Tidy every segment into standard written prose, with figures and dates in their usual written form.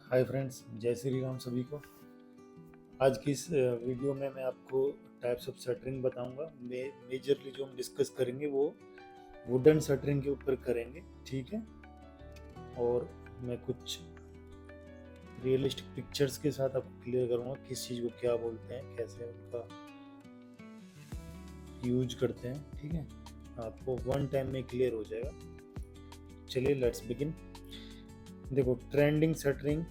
Hi friends, जय श्री राम सभी को। आज की इस वीडियो में मैं आपको टाइप्स ऑफ शटरिंग बताऊंगा। मेजरली जो हम डिस्कस करेंगे वो वुडन शटरिंग के ऊपर करेंगे, ठीक है। और मैं कुछ रियलिस्टिक पिक्चर्स के साथ आपको क्लियर करूंगा किस चीज़ को क्या बोलते हैं, कैसे उनका यूज करते हैं, ठीक है। आपको वन टाइम में क्लियर हो जाएगा। चलिए लेट्स बिगिन। देखो, trending shuttering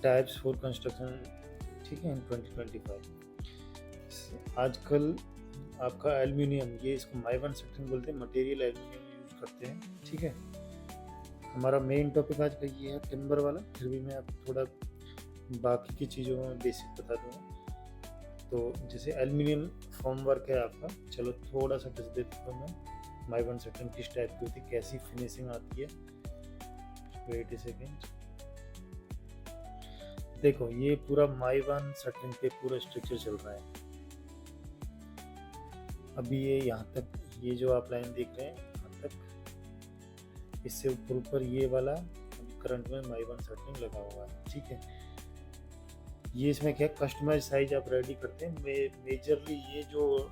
types for construction, ठीक है, इन 2025। आजकल आपका एल्यूमिनियम, ये इसको माइवन शटरिंग बोलते हैं, मटेरियल एल्यूमिनियम यूज करते हैं, ठीक है। हमारा मेन टॉपिक आज का ये है टिम्बर वाला, फिर भी मैं आपको थोड़ा बाकी की चीज़ों में बेसिक बता दूंगा। तो जैसे एल्यूमिनियम फॉर्म वर्क है आपका, चलो थोड़ा सा टच देता हूँ मैं। माइवन शटरिंग किस टाइप की होती है, कैसी फिनिशिंग आती है, वेट ए सेकेंड। देखो, ये पूरा माइवन शटरिंग पे पूरा स्ट्रक्चर चल रहा है। अभी ये यहाँ तक, ये जो आप लाइन देख रहे हैं यहाँ तक, इससे ऊपर ऊपर ये वाला करंट में माइवन शटरिंग लगा हुआ है, ठीक है। ये इसमें क्या कस्टमाइज साइज आप रेडी करते हैं। मेजरली ये जो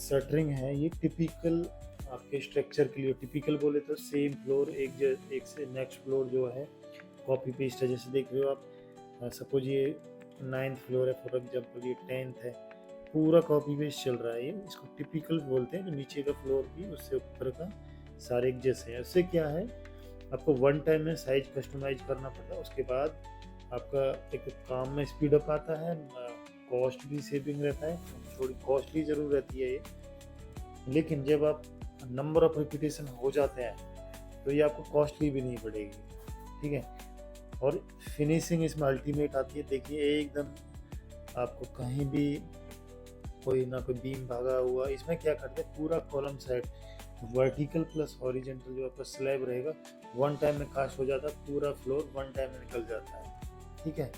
शटरिंग है ये टिपिकल आपके स्ट्रक्चर के लिए, टिपिकल बोले तो सेम फ्लोर एक से नेक्स्ट फ्लोर जो है कॉपी पेस्ट है। जैसे देख रहे हो आप, सपोज ये 9th फ्लोर है, फॉर एग्जाम्पल ये 10th है, पूरा कॉपी पेस्ट चल रहा है। ये इसको टिपिकल बोलते हैं। जो नीचे का फ्लोर भी उससे ऊपर का सारे एक जैसे हैं। उससे क्या है, आपको वन टाइम में साइज कस्टमाइज करना पड़ता है। उसके बाद आपका एक काम में स्पीड अप आता है, कॉस्ट भी सेविंग रहता है। थोड़ी कॉस्टली ज़रूर रहती है ये, लेकिन जब आप नंबर ऑफ रिपीटेशन हो जाते हैं तो ये आपको कॉस्टली भी नहीं पड़ेगी, ठीक है। और फिनिशिंग इसमें अल्टीमेट आती है। देखिए, एकदम आपको कहीं भी कोई ना कोई बीम भागा हुआ, इसमें क्या करते हैं, पूरा column side vertical plus horizontal जो आपका स्लैब रहेगा वन टाइम में कास्ट हो जाता है। पूरा फ्लोर वन टाइम में निकल जाता है, ठीक है।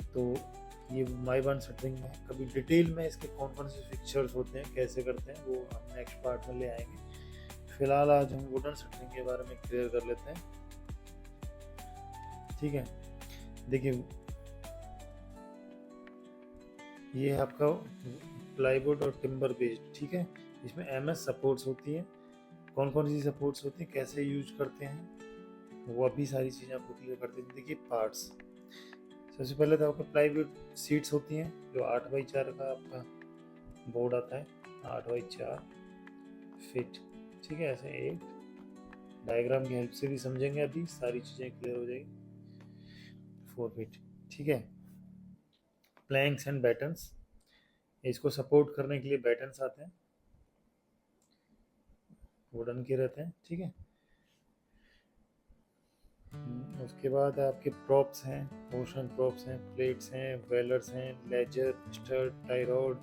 तो ये माइवन शटरिंग में कभी डिटेल में इसके कौन कौन से फिक्चर्स होते हैं, कैसे करते हैं, वो हम नेक्स्ट पार्ट में ले आएंगे। फिलहाल आज हम वुडन शटरिंग के बारे में क्लियर कर लेते हैं, ठीक है। देखिए, ये है आपका प्लाईवुड और टिम्बर बेस्ड, ठीक है। इसमें एमएस सपोर्ट्स होती हैं। कौन कौन सी सपोर्ट्स होती हैं, कैसे यूज करते हैं, वो अभी सारी चीज़ें आपको क्लियर करते हैं। देखिए पार्ट्स, सबसे पहले तो आपका प्लाईवुड सीट्स होती हैं, जो 8x4 का आपका बोर्ड आता है, 8x4 फिट, ठीक है। ऐसे एक डायग्राम की हेल्प से भी समझेंगे, अभी सारी चीज़ें क्लियर हो जाएगी। 4 फीट, ठीक है। प्लैंक्स एंड बैटन्स, इसको सपोर्ट करने के लिए बैटन्स आते हैं, वुडन के रहते हैं, ठीक है। उसके बाद आपके प्रॉप्स हैं, मोशन प्रॉप्स हैं, प्लेट्स हैं, वेलर्स हैं, ledger, stud, tie rod,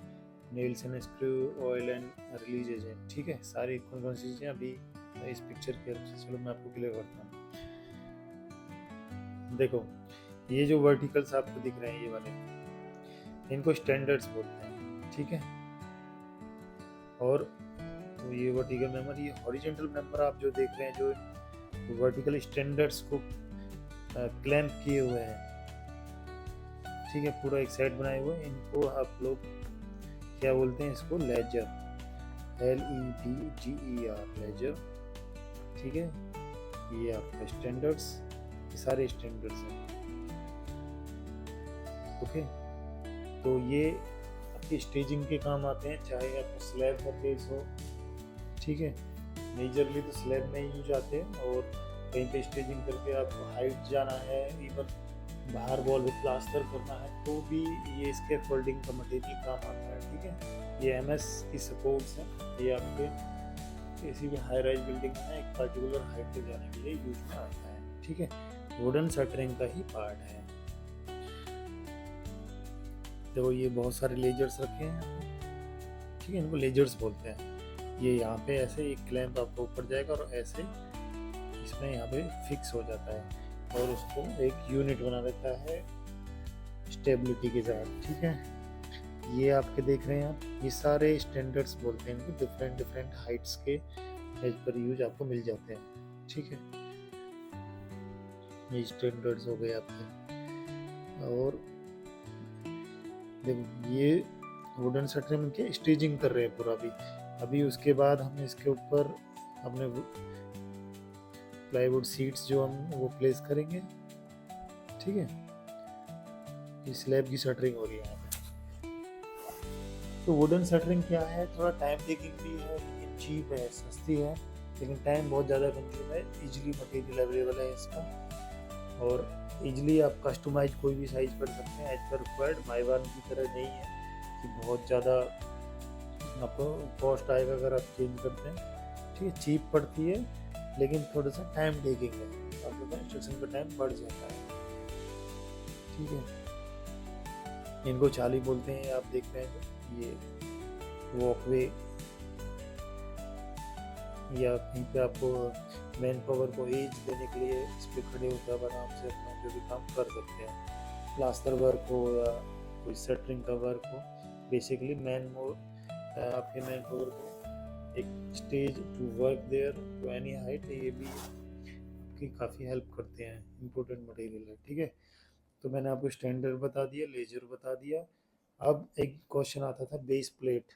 nails and screw, oil and release agent, ठीक है। सारी कौन कौन सी चीज़ें अभी इस पिक्चर के हेल्प से, चलो मैं आपको क्लियर करता हूँ। देखो, ये जो वर्टिकल्स आपको दिख रहे हैं ये वाले, इनको स्टैंडर्ड्स बोलते हैं, ठीक है। और तो ये वर्टिकल मेंबर, ये हॉरिजॉन्टल मेंबर आप जो देख रहे हैं, जो वर्टिकल स्टैंडर्ड्स को क्लैंप किए हुए हैं, ठीक है, पूरा एक सेट बनाए हुए हैं। इनको आप लोग क्या बोलते हैं, इसको लेजर, LEDGER, लेजर, ठीक है। ये आपका स्टैंडर्ड्स, ये सारे स्टैंडर्ड्स हैं, ओके। तो ये आपकी स्टेजिंग के काम आते हैं, चाहे आपका स्लैब का केस हो, ठीक है। मेजरली तो स्लैब में ही यूज आते हैं, और कहीं पे स्टेजिंग करके आपको हाइट जाना है, इवन बाहर वॉल पे प्लास्टर करना है, तो भी ये इसके फोल्डिंग का मटेरियल काम आता है, ठीक है। ये MS की सपोर्ट्स हैं, ये आपके किसी भी हाई राइज बिल्डिंग में एक पर्टिकुलर हाइट पे जाने के लिए यूज में आता है, ठीक है। वुडन शटरिंग का ही पार्ट है। देखो, ये बहुत सारे लेजर्स रखे हैं, ठीक है, इनको लेजर्स बोलते हैं। ये यहाँ पे ऐसे एक क्लैंप आपको ऊपर जाएगा और ऐसे इसमें यहाँ पे फिक्स हो जाता है, और उसको एक यूनिट बना देता है स्टेबिलिटी के साथ, ठीक है। ये आपके देख रहे हैं आप, ये सारे स्टैंडर्ड्स बोलते हैं इनको, डिफरेंट डिफरेंट हाइट्स के एज पर यूज आपको मिल जाते हैं, ठीक है। ये स्टैंडर्ड्स हो गए आपके। और देखो ये वुडन शटरिंग के स्टेजिंग कर रहे हैं पूरा। अभी उसके बाद हम इसके ऊपर अपने प्लाईवुड सीट्स जो हम वो प्लेस करेंगे। ठीक है, इस स्लैब की शटरिंग हो रही है यहाँ पे। तो वुडन शटरिंग क्या है, थोड़ा टाइम टेकिंग भी है, लेकिन चीप है, सस्ती है, लेकिन टाइम बहुत ज़्यादा कंज्यूम है। इजीली मटेरियल अवेलेबल है इसका, और इजीली आप कस्टमाइज कोई भी साइज कर सकते हैं एज पर रिक्वायर्ड। माइवान की तरह नहीं है कि बहुत ज़्यादा आपको कॉस्ट आएगा अगर आप चेंज करते हैं। ठीक है, चीप पड़ती है, लेकिन थोड़ा सा टाइम टेकिंग है, आपका कंस्ट्रक्शन का टाइम बढ़ जाता है। ठीक है, इनको चाली बोलते हैं। आप देख रहे हैं ये वॉकवे, या कहीं पे आपको मैन पावर को एज देने के लिए इस पर खड़े होकर आप आराम से अपना जो भी काम कर सकते हैं। प्लास्टर वर्क हो या कोई शटरिंग का वर्क हो, बेसिकली आपके मैन पावर को एक stage to work there to any height, ये भी आपकी काफ़ी हेल्प करते हैं। इम्पोर्टेंट मटेरियल है। ठीक है, तो मैंने आपको स्टैंडर्ड बता दिया, लेजर बता दिया। अब एक क्वेश्चन आता था बेस प्लेट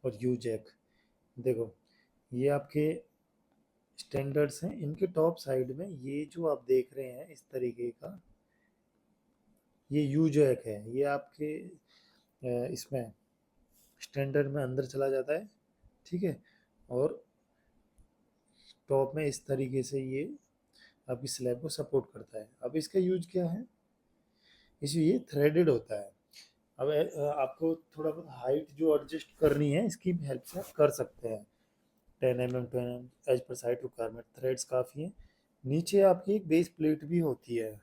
और यू जैक। देखो ये आपके स्टैंडर्ड्स हैं, इनके टॉप साइड में ये जो आप देख रहे हैं इस तरीके का, ये यू जैक है। ये आपके इसमें स्टैंडर्ड में अंदर चला जाता है। ठीक है, और टॉप में इस तरीके से ये आपकी स्लैब को सपोर्ट करता है। अब इसका यूज क्या है, ये थ्रेडेड होता है। अब आपको थोड़ा बहुत हाइट जो एडजस्ट करनी है इसकी हेल्प से आप कर सकते हैं। 10 mm 10 mm एज पर साइड रिक्वायरमेंट, थ्रेड्स काफ़ी हैं। नीचे आपकी एक बेस प्लेट भी होती है।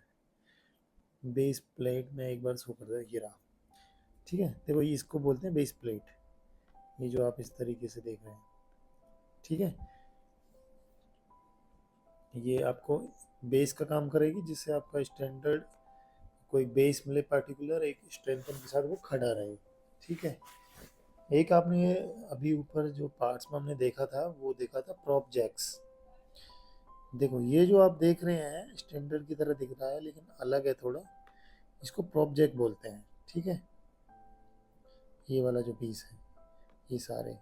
बेस प्लेट में एक बार शो करता है, ये रहा। ठीक है, देखो ये इसको बोलते हैं बेस प्लेट, ये जो आप इस तरीके से देख रहे हैं। ठीक है, ये आपको बेस का काम करेगी, जिससे आपका स्टैंडर्ड कोई बेस मिले पार्टिकुलर एक स्ट्रेंथन के साथ वो खड़ा रहे। ठीक है, एक आपने अभी ऊपर जो पार्ट्स में हमने देखा था वो देखा था प्रॉप जैक्स। देखो ये जो आप देख रहे हैं स्टैंडर्ड की तरह दिख रहा है, लेकिन अलग है थोड़ा, इसको प्रॉप जैक बोलते हैं। ठीक है, ये वाला जो पीस है, ये सारे,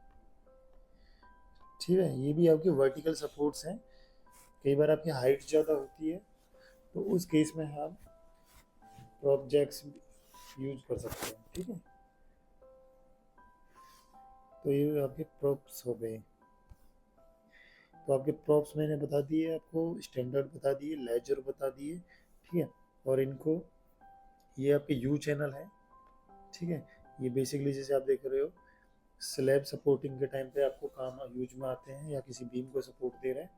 ठीक है, ये भी आपके वर्टिकल सपोर्ट्स हैं। कई बार आपकी हाइट ज़्यादा होती है तो उस केस में हम प्रॉप जैक्स यूज कर सकते हैं। ठीक है, तो ये आपके प्रॉप्स हो गए। तो आपके प्रॉप्स मैंने बता दिए, आपको स्टैंडर्ड बता दिए, लेजर बता दिए। ठीक है, और इनको ये आपके यू चैनल है। ठीक है, ये बेसिकली जैसे आप देख रहे हो स्लैब सपोर्टिंग के टाइम पे आपको काम यूज में आते हैं, या किसी बीम को सपोर्ट दे रहे हैं,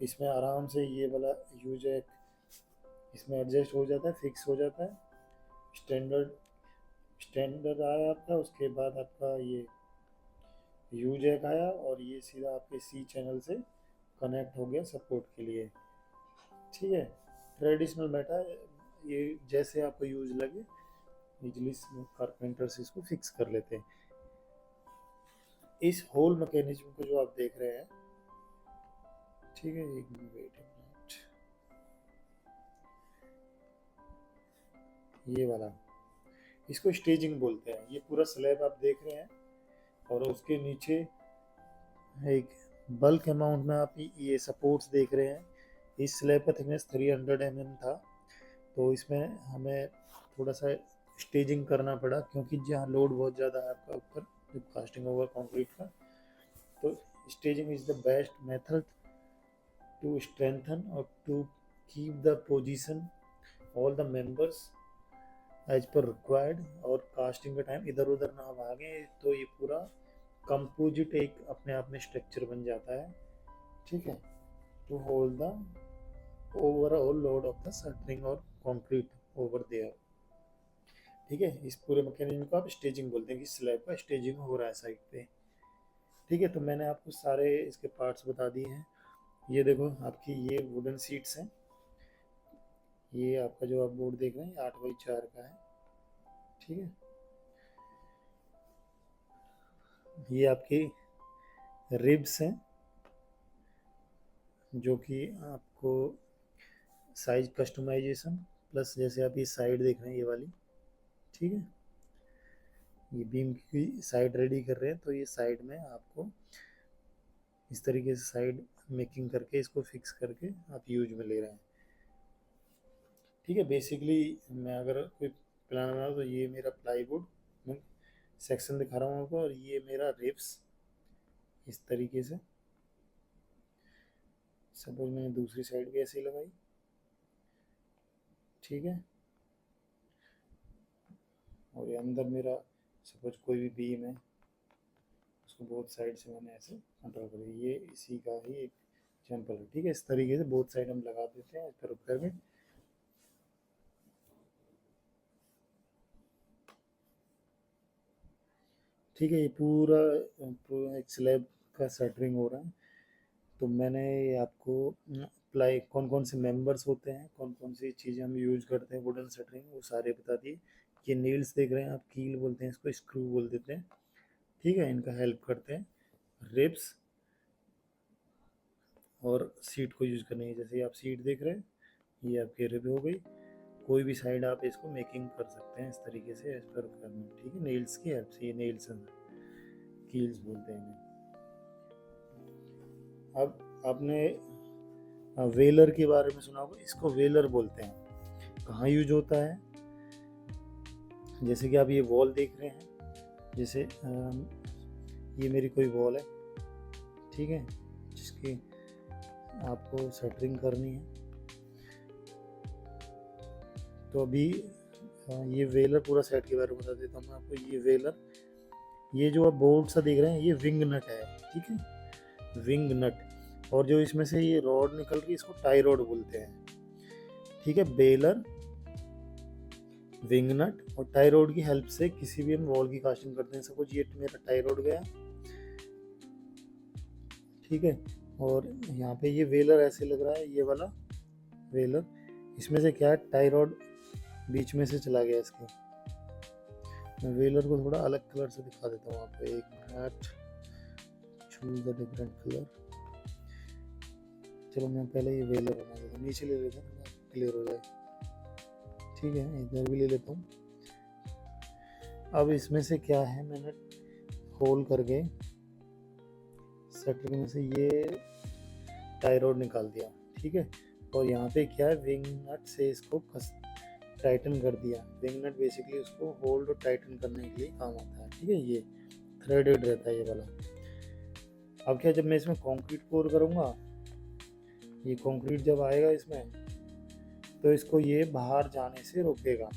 इसमें आराम से ये वाला यू जैक इसमें एडजस्ट हो जाता है, फिक्स हो जाता है। स्टैंडर्ड आया आपका, उसके बाद आपका ये यू जैक आया, और ये सीधा आपके सी चैनल से कनेक्ट हो गया सपोर्ट के लिए। ठीक है, ट्रेडिशनल मेथड, ये जैसे आपको यूज लगे इजली कारपेंटर्स इसको फिक्स कर लेते हैं। इस होल मैकेनिज्म को जो आप देख रहे हैं, ठीक है, एक मिनट, ये वाला, इसको स्टेजिंग बोलते हैं। ये पूरा स्लैब आप देख रहे हैं, और उसके नीचे एक बल्क अमाउंट में आप ये सपोर्ट्स देख रहे हैं। इस स्लैब का थिकनेस 300 mm था, तो इसमें हमें थोड़ा सा स्टेजिंग करना पड़ा, क्योंकि जहाँ लोड बहुत ज़्यादा है आपका ऊपर जब कास्टिंग होगा कंक्रीट का। तो staging is the best method to strengthen और to keep the position all the members as per required, और कास्टिंग का टाइम इधर उधर ना भागे, तो ये पूरा कंपोजिट एक अपने आप में स्ट्रक्चर बन जाता है। ठीक है, to hold the overall load of the shuttering और कंक्रीट ओवर देयर। ठीक है, इस पूरे मैकेनिज्म को आप स्टेजिंग बोलते हैं कि स्लैब का स्टेजिंग हो रहा है साइड पे। ठीक है, तो मैंने आपको सारे इसके पार्ट्स बता दिए हैं। ये देखो आपकी ये वुडन सीट्स हैं। ये आपका जो आप बोर्ड देख रहे हैं 8x4 का है। ठीक है, ये आपकी रिब्स हैं, जो कि आपको साइज कस्टमाइजेशन प्लस जैसे आप ये साइड देख रहे हैं ये वाली, ठीक है, ये बीम की साइड रेडी कर रहे हैं, तो ये साइड में आपको इस तरीके से साइड मेकिंग करके इसको फिक्स करके आप यूज में ले रहे हैं, ठीक है। बेसिकली मैं अगर कोई प्लान बना रहा हूं तो ये मेरा प्लाईवुड मैं सेक्शन दिखा रहा हूँ आपको, और ये मेरा रिब्स इस तरीके से। सपोज मैंने दूसरी साइड भी ऐसे ही लगाई, ठीक है, और ये अंदर मेरा सपोज कोई भी बीम है उसको बोथ साइड से मैंने ऐसे कंट्रोल कर दिया, ये इसी का ही एक एग्जाम्पल है, ठीक है। इस तरीके से बोथ साइड हम लगा देते हैं इस पर रुक करके, ठीक है। ये पूरा पूरा एक स्लैब का शटरिंग हो रहा है। तो मैंने आपको प्लाई कौन कौन से मेंबर्स होते हैं, कौन कौन सी चीज़ें हम यूज करते हैं वुडन शटरिंग, वो सारे बता दिए। ये नील्स देख रहे हैं आप, कील बोलते हैं इसको, स्क्रू बोल देते हैं, ठीक है, इनका हेल्प करते हैं। रिब्स और सीट को यूज करने की, जैसे आप सीट देख रहे हैं ये आपकी रिब हो गई। कोई भी साइड आप इसको मेकिंग कर सकते हैं इस तरीके से एज पर रिक्वायरमेंट, ठीक है। नेल्स की हेल्प से, ये नेल्स कील्स बोलते हैं इन्हें। अब आपने वेलर के बारे में सुना होगा, इसको वेलर बोलते हैं। कहाँ यूज होता है, जैसे कि आप ये वॉल देख रहे हैं, जैसे ये मेरी कोई वॉल है, ठीक है, जिसकी आपको शटरिंग करनी है। तो अभी ये वेलर पूरा सेट के बारे में बता देता हूँ मैं आपको। ये वेलर, ये जो आप बोर्ड सा देख रहे हैं ये विंग नट है, ठीक है, विंग नट। और जो इसमें से ये रॉड निकल रही है इसको टाई रॉड बोलते हैं, ठीक है। बेलर, विंग नट और टाई रॉड की हेल्प से किसी भी हम वॉल की कास्टिंग करते हैं। सपोज ये मेरा टाई रॉड गया, ठीक है, और यहाँ पे ये वेलर ऐसे लग रहा है, ये वाला वेलर, इसमें से क्या है, टाई रॉड बीच में से चला गया इसके। मैं वेलर को थोड़ा अलग कलर से दिखा देता हूँ आपको, एक minute, choose the different colour. चलो मैं पहले ये वेलर बना देता हूँ, नीचे ले लेता हूँ क्लियर हो जाए, ठीक है, इधर भी ले लेता हूँ। अब इसमें से क्या है, मैंने होल करके शटरिंग में से ये टाई रॉड निकाल दिया, ठीक है, और यहाँ पे क्या है, विंग नट से इसको टाइटन कर दिया। विंग नट बेसिकली उसको होल्ड और टाइटन करने के लिए काम आता है, ठीक है, ये थ्रेडेड रहता है ये वाला। अब क्या, जब मैं इसमें कंक्रीट पोर करूँगा, ये कंक्रीट जब आएगा इसमें तो इसको ये बाहर जाने से रोकेगा,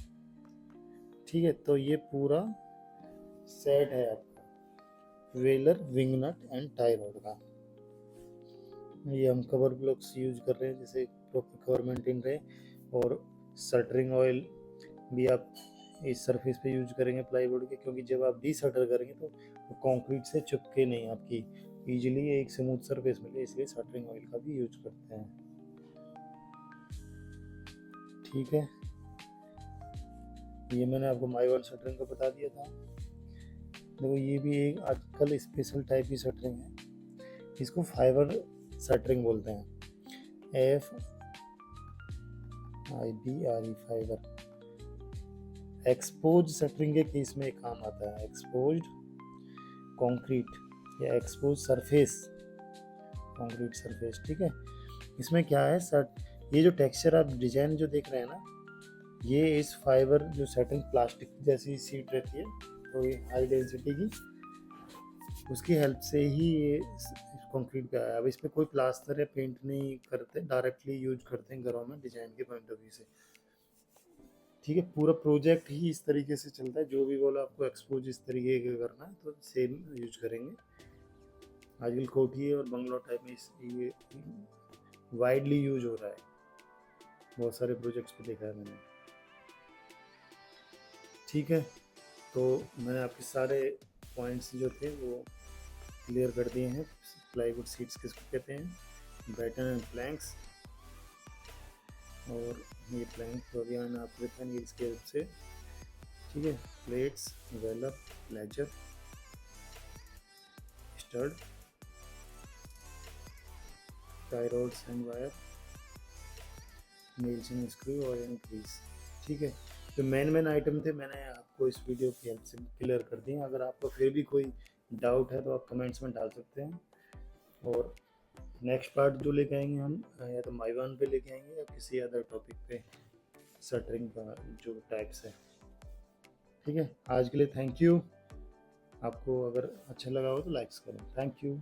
ठीक है। तो ये पूरा सेट है आपका waler, wing nut and tie rod का। ये हम कवर ब्लॉक्स यूज कर रहे हैं, जैसे प्रॉपर कवर मेंटेन रहे, और शटरिंग ऑयल भी आप इस सरफेस पे यूज करेंगे प्लाईवुड के, क्योंकि जब आप डी शटर करेंगे तो वो कंक्रीट से चिपके नहीं, आपकी इजीली एक स्मूथ सरफेस मिले, इसलिए शटरिंग ऑयल का भी यूज करते हैं, ठीक है। ये मैंने आपको माई शटरिंग का बता दिया था। देखो ये भी एक आजकल स्पेशल टाइप की शटरिंग है, इसको फाइबर शटरिंग बोलते हैं, FIBRE, फाइबर। एक्सपोज शटरिंग के केस में काम आता है, एक्सपोज्ड कंक्रीट या एक्सपोज सरफेस, कंक्रीट सरफेस, ठीक है। इसमें क्या है, ये जो टेक्सचर आप डिजाइन जो देख रहे हैं ना, ये इस फाइबर जो शटरिंग प्लास्टिक जैसी सीट रहती है, तो ये हाई डेंसिटी की, उसकी हेल्प से ही ये कंक्रीट पे आया। अब इस पर कोई प्लास्टर या पेंट नहीं करते, डायरेक्टली यूज करते हैं घरों में डिजाइन के पॉइंट ऑफ व्यू से, ठीक है। पूरा प्रोजेक्ट ही इस तरीके से चलता है, जो भी बोला आपको एक्सपोज इस तरीके का करना है तो सेम यूज करेंगे। आजकल कोठी और बंगलो टाइप में ये वाइडली यूज हो रहा है, बहुत सारे प्रोजेक्ट्स पे देखा है मैंने, ठीक है। तो मैंने आपके सारे पॉइंट्स जो थे वो क्लियर कर दिए हैं। प्लाईवुड सीट्स किसको कहते हैं, बैटन एंड प्लैंक्स, और ये प्लैंक तो अभी मैंने आपको देखा नील्स की हेल्प से, ठीक है। Plates, waler, ledger, stud, tie rods and wire, मेल्सिंग स्क्रू और इंक्रीज। ठीक है, तो मेन आइटम थे, मैंने आपको इस वीडियो की हेल्प से क्लियर कर दिए। अगर आपको फिर भी कोई डाउट है तो आप कमेंट्स में डाल सकते हैं, और नेक्स्ट पार्ट जो लेके आएंगे हम या तो माइवान पे लेके आएंगे या किसी अदर टॉपिक पे शटरिंग का जो टाइप्स है। ठीक है, आज के लिए थैंक यू। आपको अगर अच्छा लगा हो तो लाइक्स करें। Thank you.